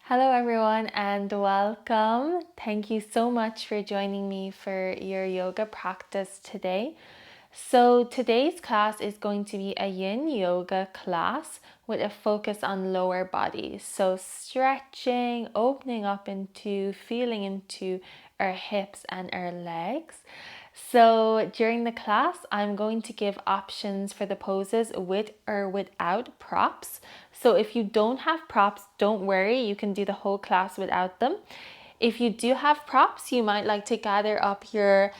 Hello everyone and welcome. Thank you so much for joining me for your yoga practice today. So today's class is going to be a Yin Yoga class with a focus on lower body. So stretching, opening up into, feeling into our hips and our legs. So during the class, I'm going to give options for the poses with or without props. So if you don't have props, don't worry, you can do the whole class without them. If you do have props, you might like to gather up your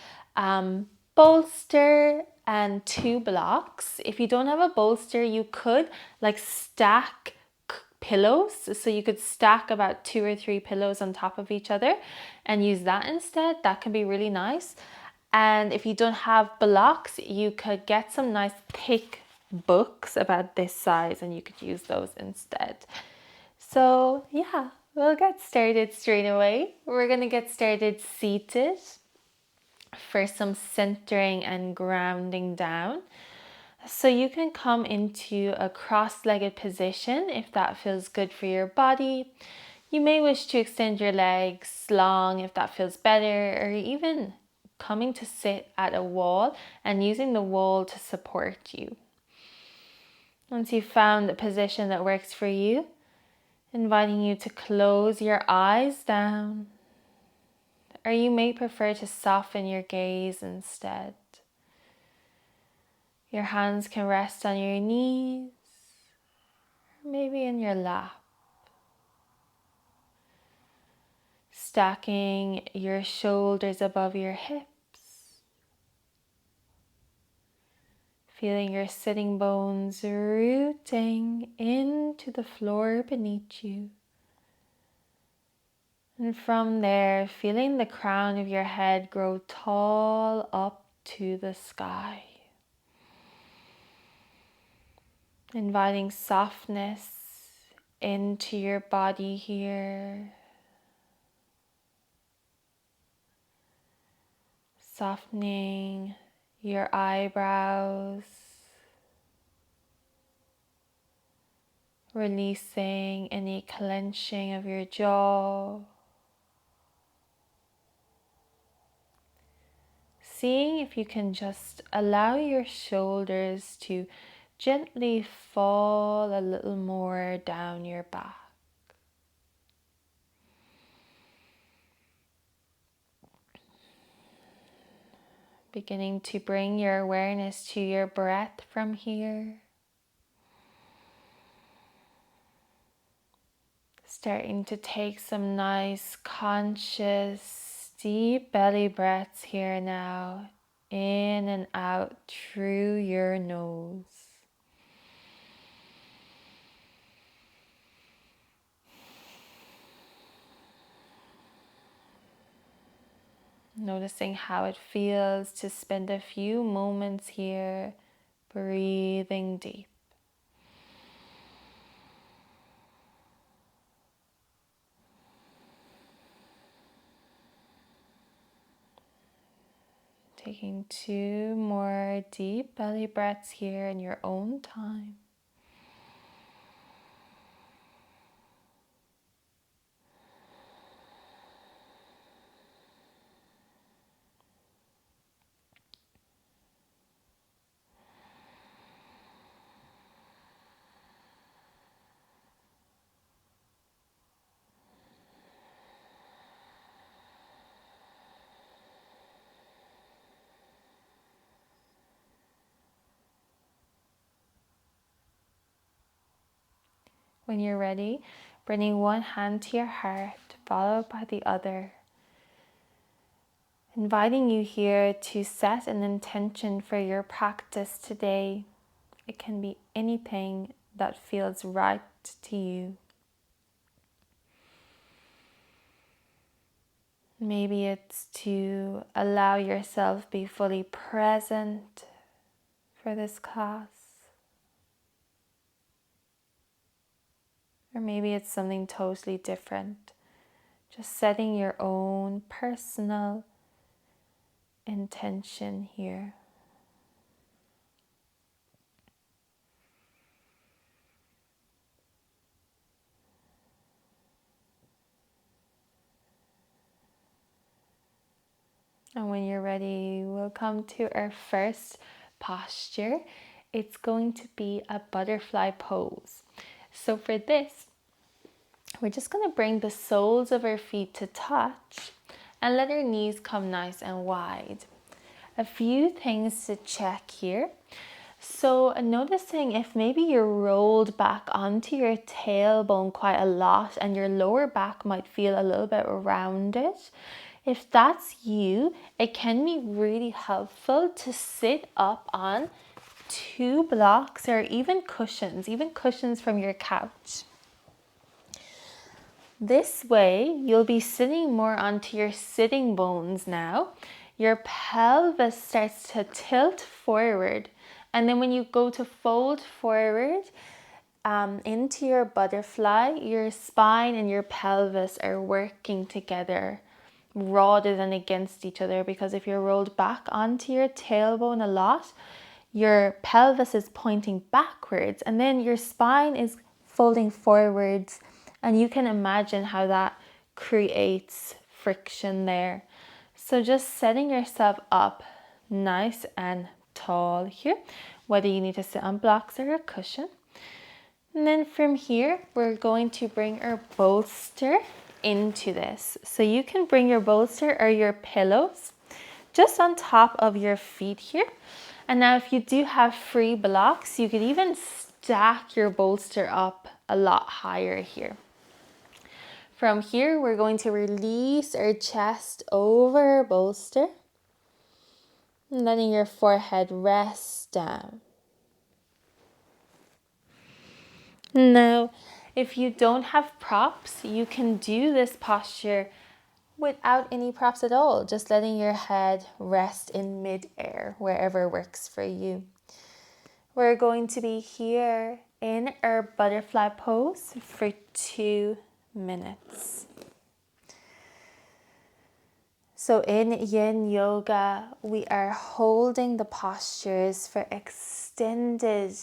bolster and 2 blocks. If you don't have a bolster, you could stack pillows. So you could stack about 2 or 3 pillows on top of each other and use that instead. That can be really nice. And if you don't have blocks, you could get some nice thick books about this size and you could use those instead. So yeah, we'll get started straight away. We're going to get started seated for some centering and grounding down. So you can come into a cross-legged position if that feels good for your body. You may wish to extend your legs long if that feels better, or even coming to sit at a wall and using the wall to support you. Once you've found the position that works for you, inviting you to close your eyes down, or you may prefer to soften your gaze instead. Your hands can rest on your knees, or maybe in your lap. Stacking your shoulders above your hips. Feeling your sitting bones rooting into the floor beneath you. And from there, feeling the crown of your head grow tall up to the sky. Inviting softness into your body here. Softening your eyebrows. Releasing any clenching of your jaw. Seeing if you can just allow your shoulders to gently fall a little more down your back. Beginning to bring your awareness to your breath from here. Starting to take some nice, conscious, deep belly breaths here now. In and out through your nose. Noticing how it feels to spend a few moments here breathing deep. Taking 2 more deep belly breaths here in your own time. When you're ready, bringing one hand to your heart, followed by the other. Inviting you here to set an intention for your practice today. It can be anything that feels right to you. Maybe it's to allow yourself be fully present for this class. Or maybe it's something totally different. Just setting your own personal intention here. And when you're ready, we'll come to our first posture. It's going to be a butterfly pose. So for this, we're just going to bring the soles of our feet to touch and let our knees come nice and wide. A few things to check here. So noticing if maybe you're rolled back onto your tailbone quite a lot and your lower back might feel a little bit rounded. If that's you, it can be really helpful to sit up on 2 blocks or even cushions from your couch. This way, you'll be sitting more onto your sitting bones now. Your pelvis starts to tilt forward. And then when you go to fold forward into your butterfly, your spine and your pelvis are working together rather than against each other. Because if you're rolled back onto your tailbone a lot, your pelvis is pointing backwards and then your spine is folding forwards. And you can imagine how that creates friction there. So just setting yourself up nice and tall here, whether you need to sit on blocks or a cushion. And then from here, we're going to bring our bolster into this. So you can bring your bolster or your pillows just on top of your feet here. And now if you do have free blocks, you could even stack your bolster up a lot higher here. From here, we're going to release our chest over our bolster, letting your forehead rest down. Now, if you don't have props, you can do this posture without any props at all, just letting your head rest in mid-air, wherever works for you. We're going to be here in our butterfly pose for 2 minutes. So in Yin Yoga, we are holding the postures for extended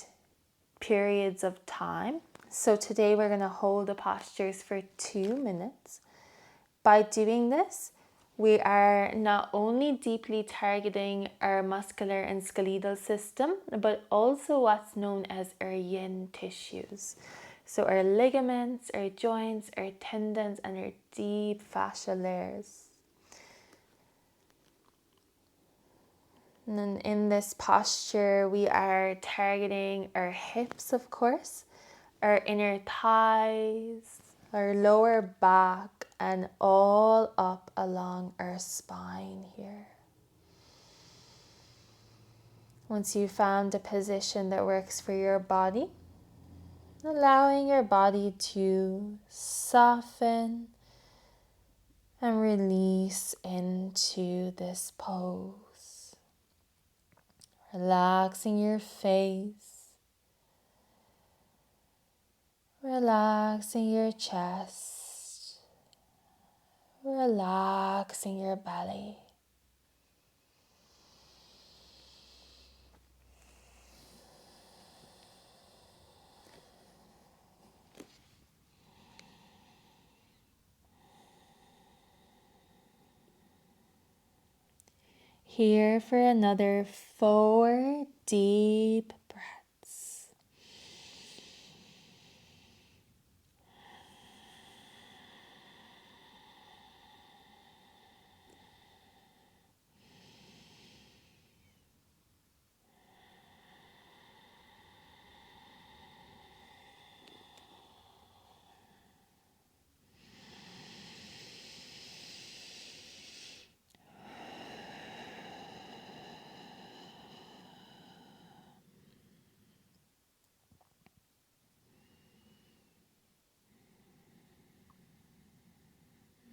periods of time. So today we're going to hold the postures for 2 minutes. By doing this, we are not only deeply targeting our muscular and skeletal system, but also what's known as our yin tissues. So our ligaments, our joints, our tendons, and our deep fascia layers. And then in this posture, we are targeting our hips, of course, our inner thighs, our lower back, and all up along our spine here. Once you've found a position that works for your body, allowing your body to soften and release into this pose. Relaxing your face, relaxing your chest, relaxing your belly. Here for another 4 deep breaths.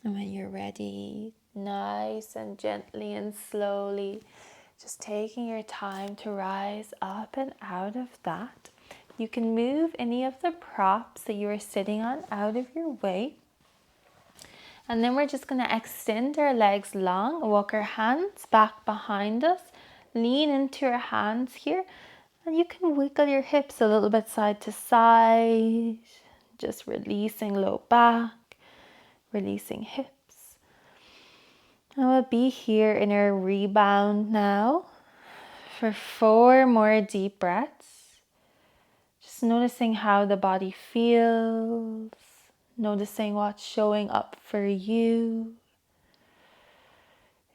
And when you're ready, nice and gently and slowly, just taking your time to rise up and out of that. You can move any of the props that you are sitting on out of your way. And then we're just going to extend our legs long, walk our hands back behind us, lean into your hands here, and you can wiggle your hips a little bit side to side, just releasing low back, releasing hips. I will be here in our rebound now for 4 more deep breaths. Just noticing how the body feels, noticing what's showing up for you.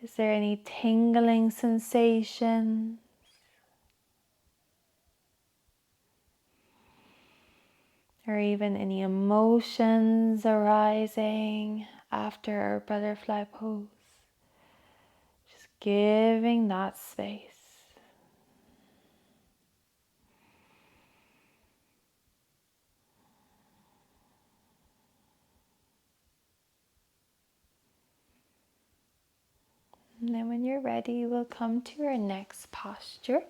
Is there any tingling sensation? Or even any emotions arising after our butterfly pose. Just giving that space. And then when you're ready, we'll come to our next posture.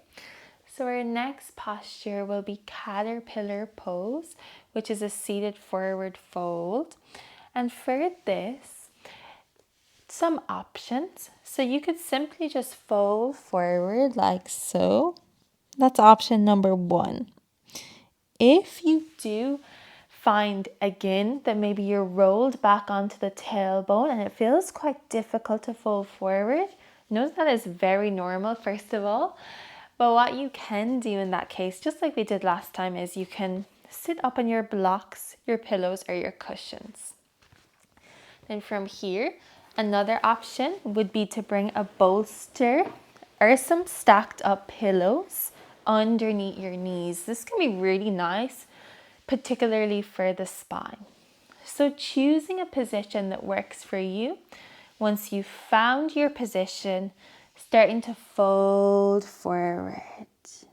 So our next posture will be caterpillar pose, which is a seated forward fold. And for this, some options. So you could simply just fold forward like so. That's option number 1. If you do find again that maybe you're rolled back onto the tailbone and it feels quite difficult to fold forward, notice that is very normal, first of all. But what you can do in that case, just like we did last time, is you can sit up on your blocks, your pillows, or your cushions. Then from here, another option would be to bring a bolster or some stacked up pillows underneath your knees. This can be really nice, particularly for the spine. So choosing a position that works for you. Once you've found your position, starting to fold forward.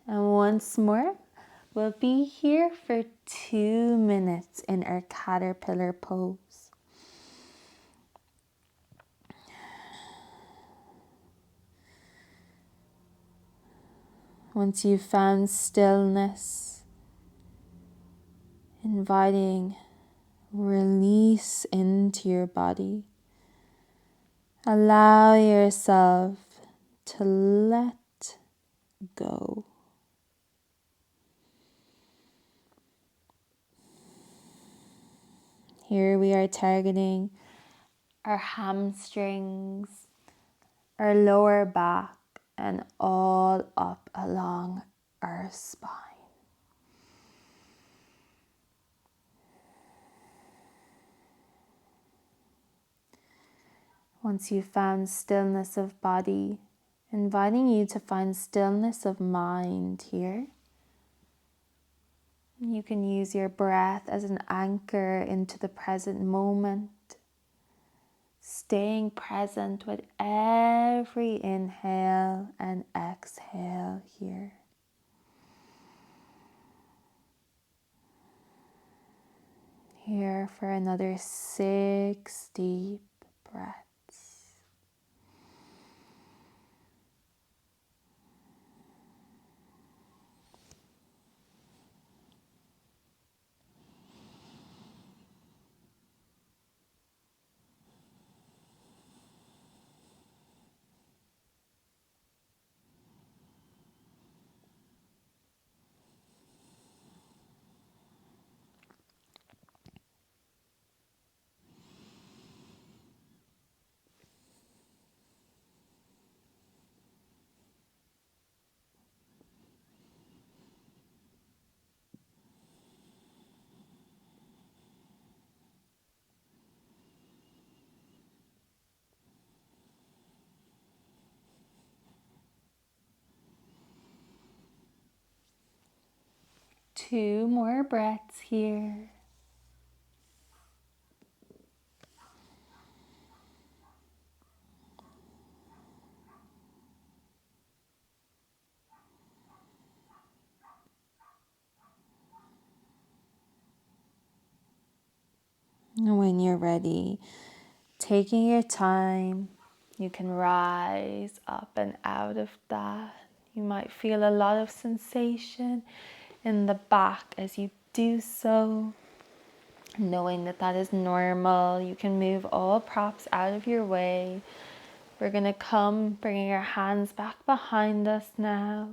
And once more, we'll be here for 2 minutes in our caterpillar pose. Once you've found stillness, inviting release into your body. Allow yourself to let go. Here we are targeting our hamstrings, our lower back, and all up along our spine. Once you've found stillness of body, inviting you to find stillness of mind here. You can use your breath as an anchor into the present moment, staying present with every inhale and exhale here. Here for another 6 deep breaths. Two more breaths here. And when you're ready, taking your time, you can rise up and out of that. You might feel a lot of sensation in the back as you do so. Knowing that that is normal, you can move all props out of your way. We're going to come bringing our hands back behind us now,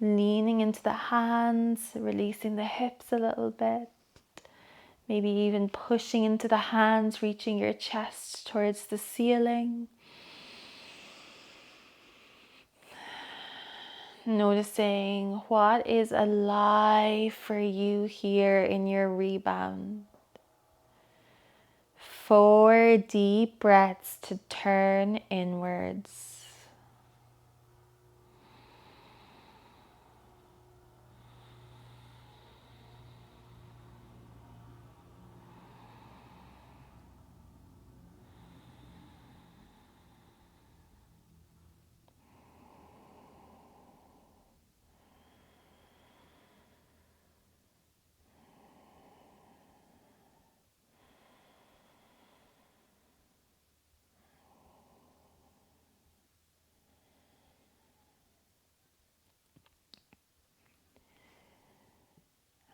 leaning into the hands, releasing the hips a little bit. Maybe even pushing into the hands, reaching your chest towards the ceiling. Noticing what is alive for you here in your rebound. 4 deep breaths to turn inwards.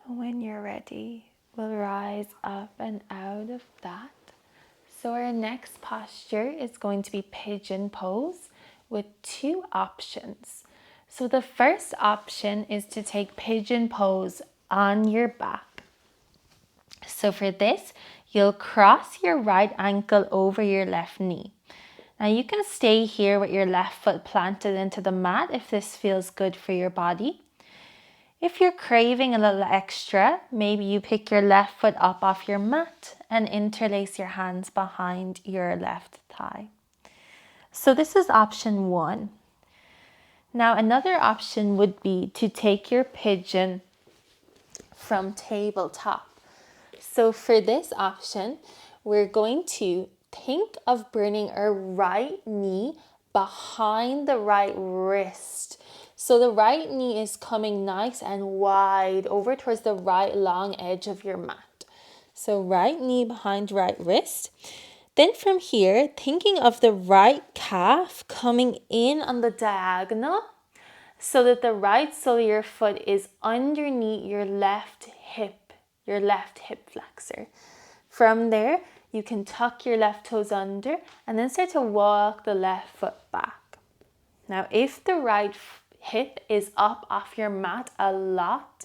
When you're ready, we'll rise up and out of that. So our next posture is going to be Pigeon Pose with 2 options. So the first option is to take Pigeon Pose on your back. So for this, you'll cross your right ankle over your left knee. Now you can stay here with your left foot planted into the mat if this feels good for your body. If you're craving a little extra, maybe you pick your left foot up off your mat and interlace your hands behind your left thigh. So this is option 1. Now another option would be to take your pigeon from tabletop. So for this option, we're going to think of bringing our right knee behind the right wrist. So the right knee is coming nice and wide over towards the right long edge of your mat. So right knee behind right wrist. Then from here, thinking of the right calf coming in on the diagonal so that the right sole of your foot is underneath your left hip flexor. From there, you can tuck your left toes under and then start to walk the left foot back. Now, if the right hip is up off your mat a lot,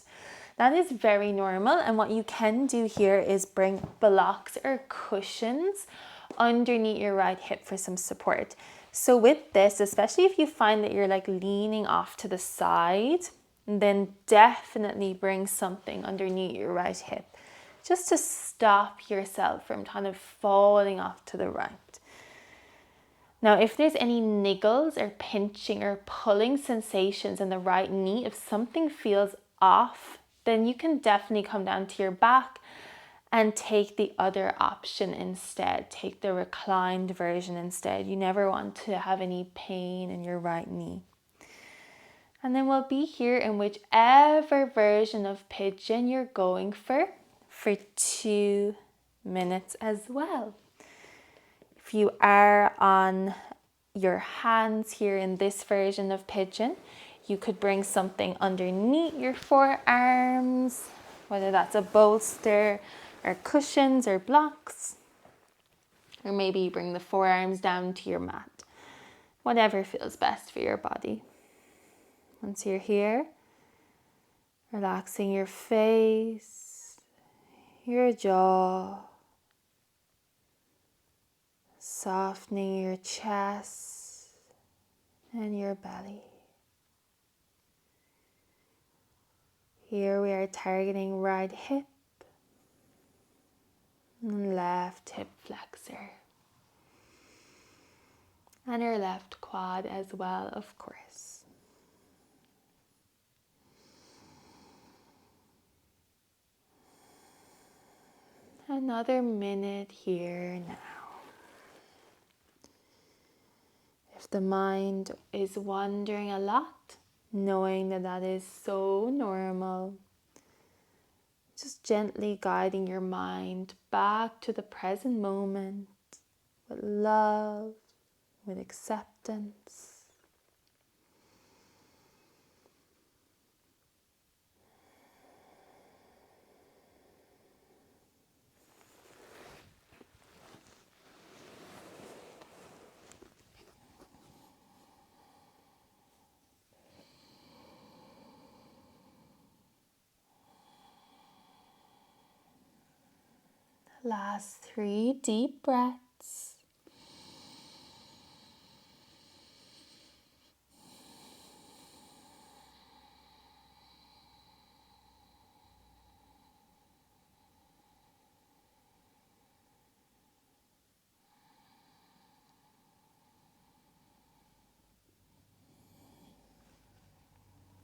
that is very normal. And what you can do here is bring blocks or cushions underneath your right hip for some support. So with this, especially if you find that you're like leaning off to the side, then definitely bring something underneath your right hip just to stop yourself from kind of falling off to the right. Now, if there's any niggles or pinching or pulling sensations in the right knee, if something feels off, then you can definitely come down to your back and take the other option instead. Take the reclined version instead. You never want to have any pain in your right knee. And then we'll be here in whichever version of pigeon you're going for 2 minutes as well. If you are on your hands here in this version of pigeon, you could bring something underneath your forearms, whether that's a bolster or cushions or blocks, or maybe you bring the forearms down to your mat. Whatever feels best for your body. Once you're here, relaxing your face, your jaw, softening your chest and your belly. Here we are targeting right hip and left hip flexor. And our left quad as well, of course. Another minute here now. If the mind is wandering a lot, knowing that that is so normal, just gently guiding your mind back to the present moment with love, with acceptance. Last 3 deep breaths.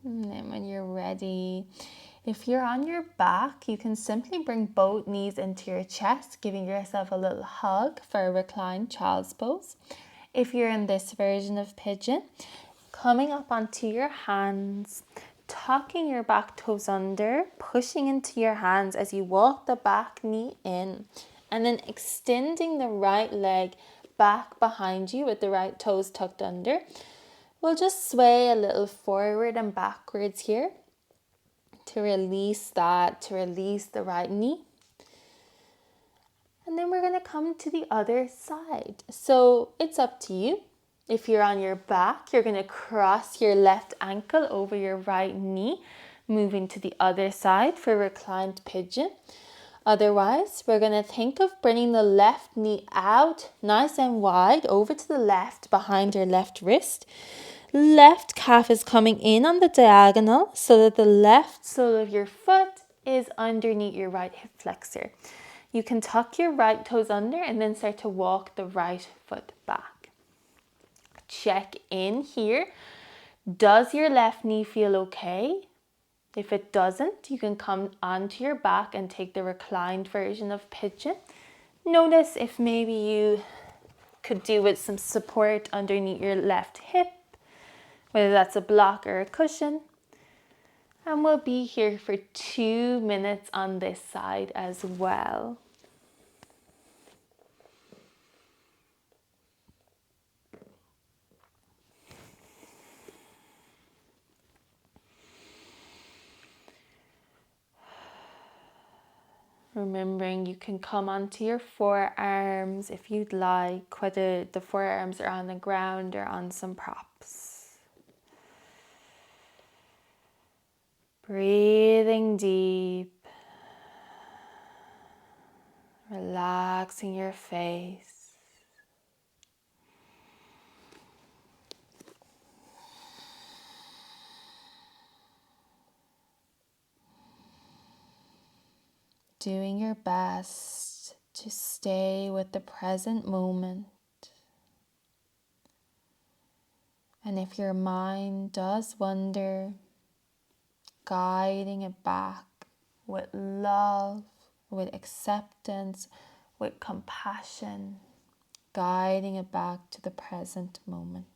And then when you're ready, if you're on your back, you can simply bring both knees into your chest, giving yourself a little hug for a reclined child's pose. If you're in this version of pigeon, coming up onto your hands, tucking your back toes under, pushing into your hands as you walk the back knee in, and then extending the right leg back behind you with the right toes tucked under. We'll just sway a little forward and backwards here to release the right knee. And then we're going to come to the other side. So it's up to you. If you're on your back, you're going to cross your left ankle over your right knee, moving to the other side for reclined pigeon. Otherwise, we're going to think of bringing the left knee out nice and wide over to the left behind your left wrist. Left calf is coming in on the diagonal so that the left sole of your foot is underneath your right hip flexor. You can tuck your right toes under and then start to walk the right foot back. Check in here. Does your left knee feel okay? If it doesn't, you can come onto your back and take the reclined version of pigeon. Notice if maybe you could do with some support underneath your left hip, whether that's a block or a cushion. And we'll be here for 2 minutes on this side as well. Remembering you can come onto your forearms if you'd like, whether the forearms are on the ground or on some props. Breathing deep, relaxing your face. Doing your best to stay with the present moment. And if your mind does wander, guiding it back with love, with acceptance, with compassion, guiding it back to the present moment.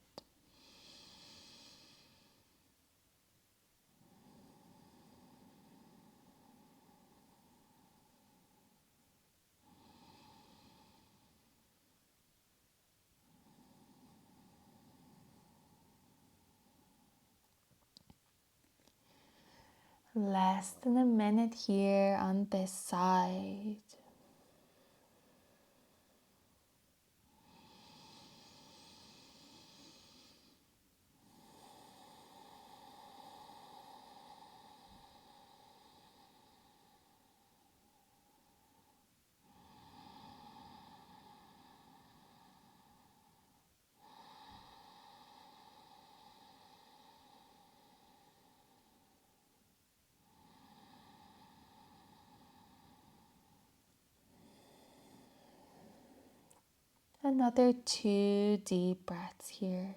Less than a minute here on this side. Another 2 deep breaths here.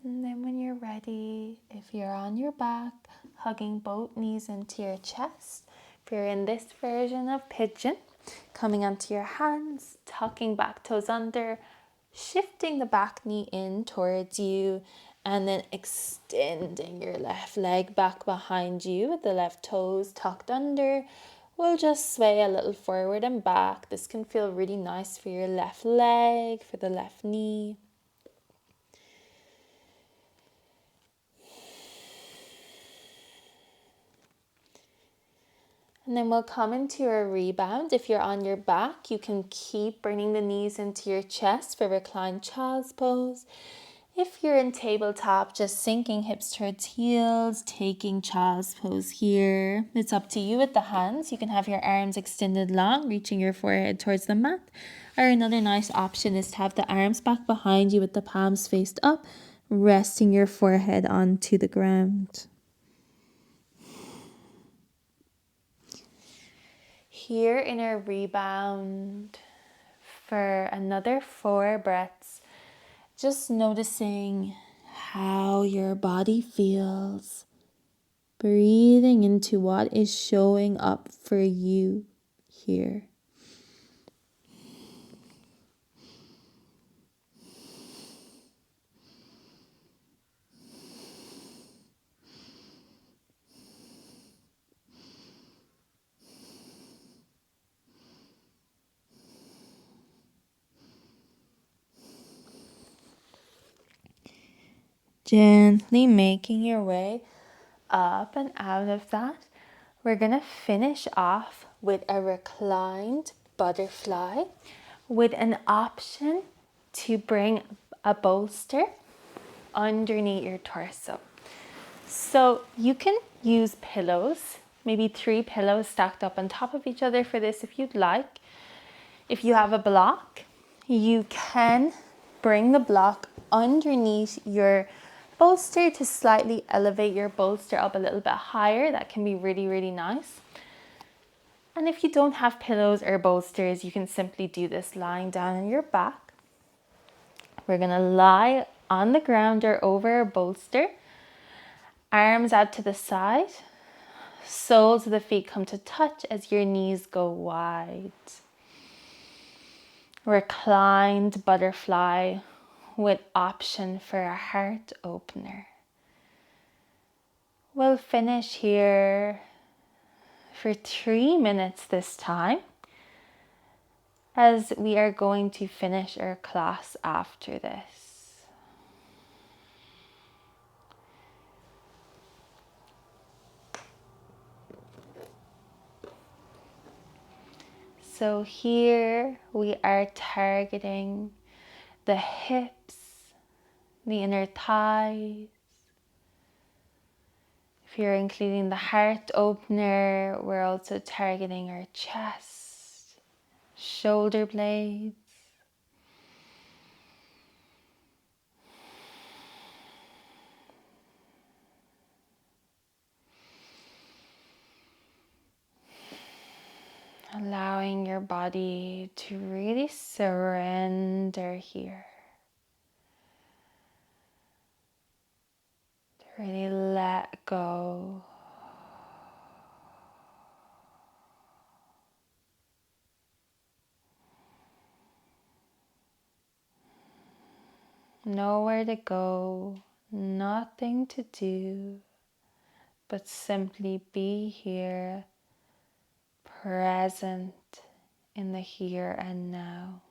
And then when you're ready, if you're on your back, hugging both knees into your chest. If you're in this version of pigeon, coming onto your hands, tucking back toes under, shifting the back knee in towards you, and then extending your left leg back behind you with the left toes tucked under. We'll just sway a little forward and back. This can feel really nice for your left leg, for the left knee. And then we'll come into a rebound. If you're on your back, you can keep bringing the knees into your chest for reclined child's pose. If you're in tabletop, just sinking hips towards heels, taking child's pose here. It's up to you with the hands. You can have your arms extended long, reaching your forehead towards the mat. Or another nice option is to have the arms back behind you with the palms faced up, resting your forehead onto the ground. Here in our rebound for another 4 breaths, just noticing how your body feels, breathing into what is showing up for you here. Gently making your way up and out of that. We're going to finish off with a reclined butterfly with an option to bring a bolster underneath your torso. So you can use pillows, maybe 3 pillows stacked up on top of each other for this if you'd like. If you have a block, you can bring the block underneath your bolster to slightly elevate your bolster up a little bit higher. That can be really, really nice. And if you don't have pillows or bolsters, you can simply do this lying down on your back. We're going to lie on the ground or over a bolster. Arms out to the side. Soles of the feet come to touch as your knees go wide. Reclined butterfly with option for a heart opener. We'll finish here for 3 minutes this time, as we are going to finish our class after this. So here we are targeting the hips, the inner thighs. If you're including the heart opener, we're also targeting our chest, shoulder blades. Allowing your body to really surrender here. To really let go. Nowhere to go, nothing to do, but simply be here, present in the here and now.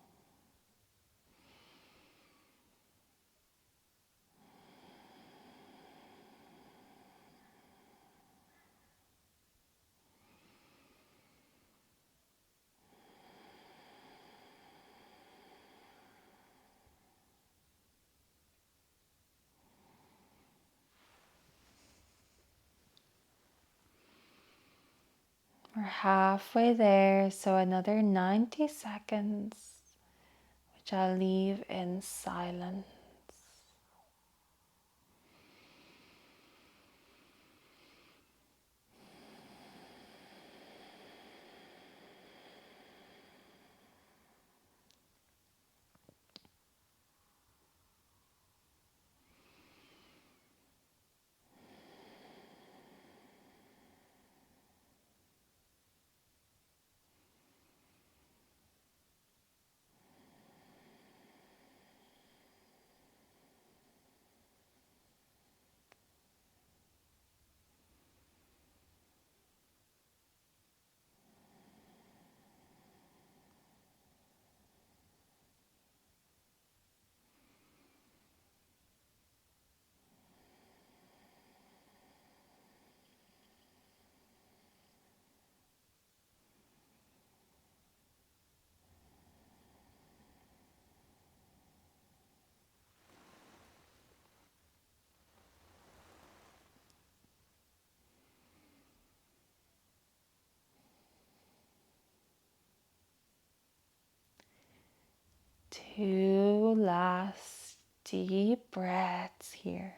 We're halfway there, so another 90 seconds, which I'll leave in silence. Two last deep breaths here.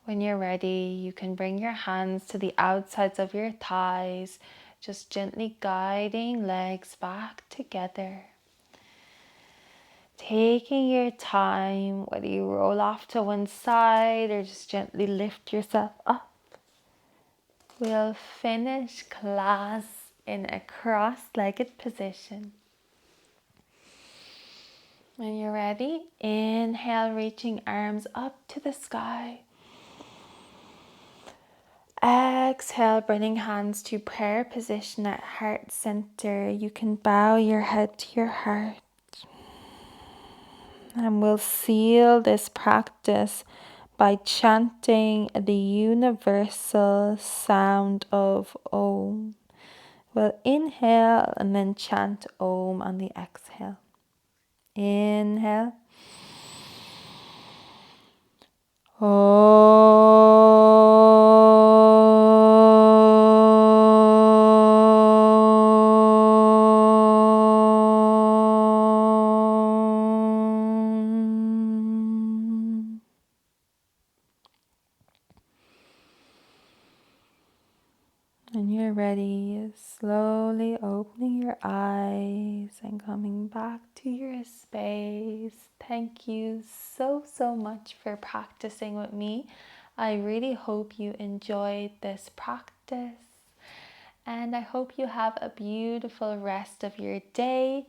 When you're ready, you can bring your hands to the outsides of your thighs, just gently guiding legs back together. Taking your time, whether you roll off to one side or just gently lift yourself up. We'll finish class in a cross-legged position. When you're ready, inhale, reaching arms up to the sky. Exhale, bringing hands to prayer position at heart center. You can bow your head to your heart. And we'll seal this practice by chanting the universal sound of Om. We'll inhale and then chant Om on the exhale. Inhale. When you're ready, slowly opening your eyes and coming back to your space. Thank you so much for practicing with me. I really hope you enjoyed this practice, and I hope you have a beautiful rest of your day.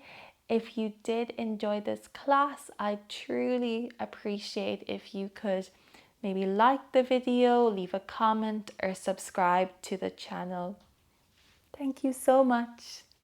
If you did enjoy this class, I'd truly appreciate if you could maybe like the video, leave a comment, or subscribe to the channel. Thank you so much.